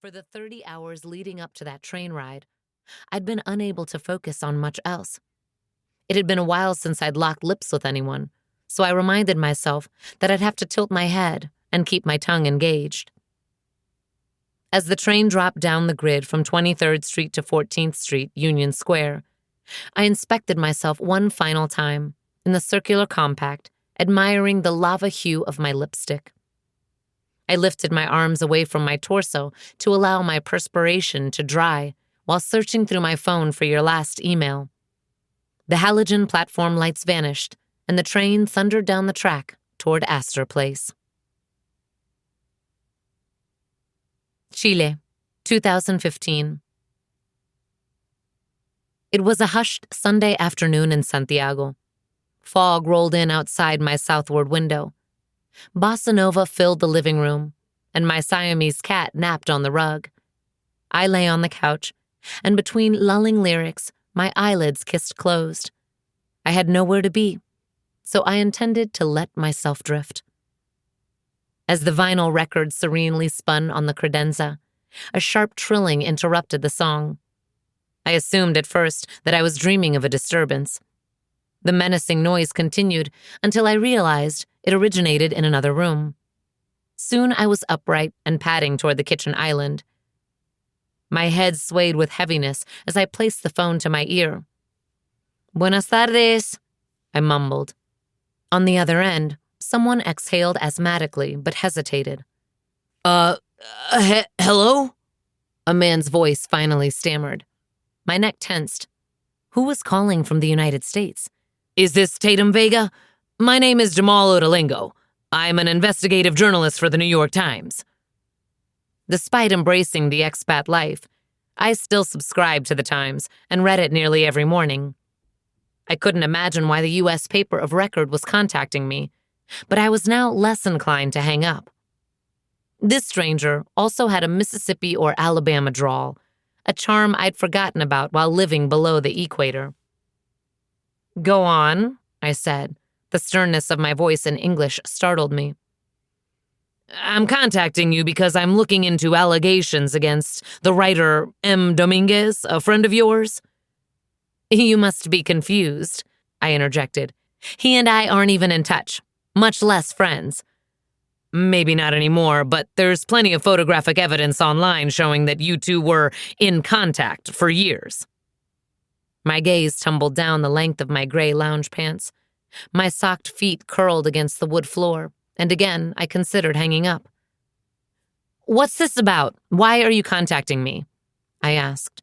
For the 30 hours leading up to that train ride, I'd been unable to focus on much else. It had been a while since I'd locked lips with anyone, so I reminded myself that I'd have to tilt my head and keep my tongue engaged. As the train dropped down the grid from 23rd Street to 14th Street, Union Square, I inspected myself one final time in the circular compact, admiring the lava hue of my lipstick. I lifted my arms away from my torso to allow my perspiration to dry while searching through my phone for your last email. The halogen platform lights vanished, and the train thundered down the track toward Astor Place. Chile, 2015. It was a hushed Sunday afternoon in Santiago. Fog rolled in outside my southward window. Bossa Nova filled the living room, and my Siamese cat napped on the rug. I lay on the couch, and between lulling lyrics, my eyelids kissed closed. I had nowhere to be, so I intended to let myself drift. As the vinyl record serenely spun on the credenza, a sharp trilling interrupted the song. I assumed at first that I was dreaming of a disturbance. The menacing noise continued until I realized it originated in another room. Soon I was upright and padding toward the kitchen island. My head swayed with heaviness as I placed the phone to my ear. "Buenas tardes," I mumbled. On the other end, someone exhaled asthmatically but hesitated. Hello?" A man's voice finally stammered. My neck tensed. Who was calling from the United States? "Is this Tatum Vega? My name is Jamal Odalingo. I'm an investigative journalist for the New York Times." Despite embracing the expat life, I still subscribed to the Times and read it nearly every morning. I couldn't imagine why the U.S. paper of record was contacting me, but I was now less inclined to hang up. This stranger also had a Mississippi or Alabama drawl, a charm I'd forgotten about while living below the equator. "Go on," I said. The sternness of my voice in English startled me. "I'm contacting you because I'm looking into allegations against the writer M. Domínguez, a friend of yours." "You must be confused," I interjected. "He and I aren't even in touch, much less friends." "Maybe not anymore, but there's plenty of photographic evidence online showing that you two were in contact for years." My gaze tumbled down the length of my gray lounge pants. My socked feet curled against the wood floor, and again I considered hanging up. "What's this about? Why are you contacting me?" I asked.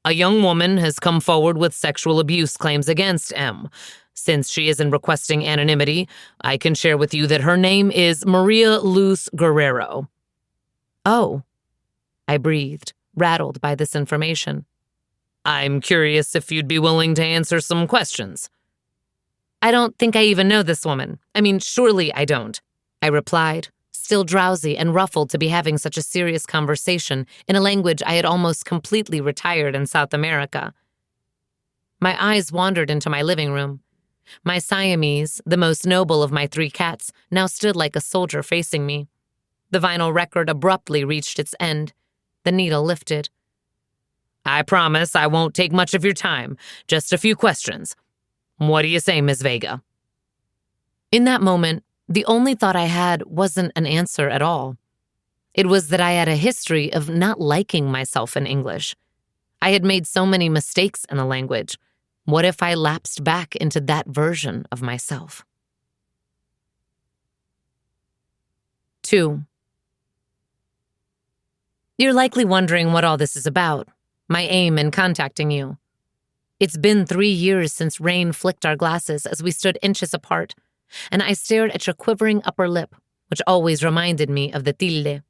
"A young woman has come forward with sexual abuse claims against M. Since she isn't requesting anonymity, I can share with you that her name is Maria Luz Guerrero." "Oh," I breathed, rattled by this information. "I'm curious if you'd be willing to answer some questions." "I don't think I even know this woman. I mean, surely I don't," I replied, still drowsy and ruffled to be having such a serious conversation in a language I had almost completely retired in South America. My eyes wandered into my living room. My Siamese, the most noble of my 3 cats, now stood like a soldier facing me. The vinyl record abruptly reached its end. The needle lifted. "I promise I won't take much of your time. Just a few questions. What do you say, Ms. Vega?" In that moment, the only thought I had wasn't an answer at all. It was that I had a history of not liking myself in English. I had made so many mistakes in the language. What if I lapsed back into that version of myself? 2. You're likely wondering what all this is about, my aim in contacting you. It's been 3 years since rain flicked our glasses as we stood inches apart, and I stared at your quivering upper lip, which always reminded me of the tilde.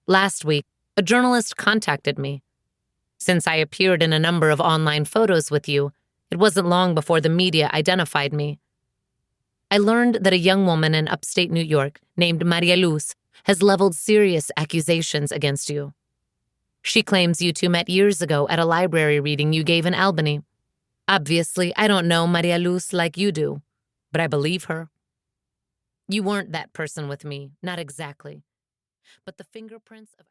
Last week, a journalist contacted me. Since I appeared in a number of online photos with you, it wasn't long before the media identified me. I learned that a young woman in upstate New York named Maria Luz has leveled serious accusations against you. She claims you two met years ago at a library reading you gave in Albany. Obviously, I don't know Maria Luz like you do, but I believe her. You weren't that person with me, not exactly. But the fingerprints of